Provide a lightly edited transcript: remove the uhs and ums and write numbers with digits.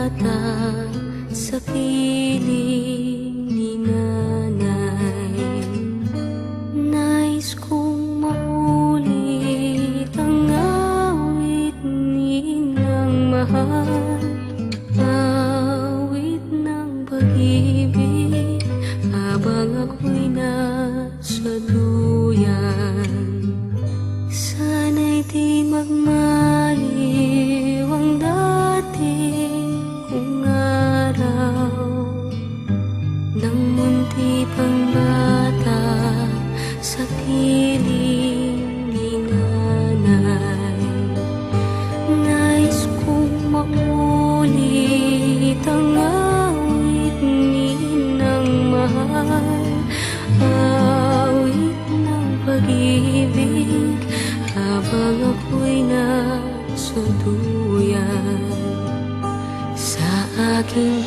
bata sa piling ni nanay. Nais kong maulit ang awit ninang mahal, awit ng pag-ibig habang ako'y nasa duyan. Sana'y di magmaliw ang dati kong araw, nang munti pang bata sa piling ni nanay. Nais kong maulit ang awit ninang mahal, awit ng pag-ibig habang ako'y nasa duyan. Sa aking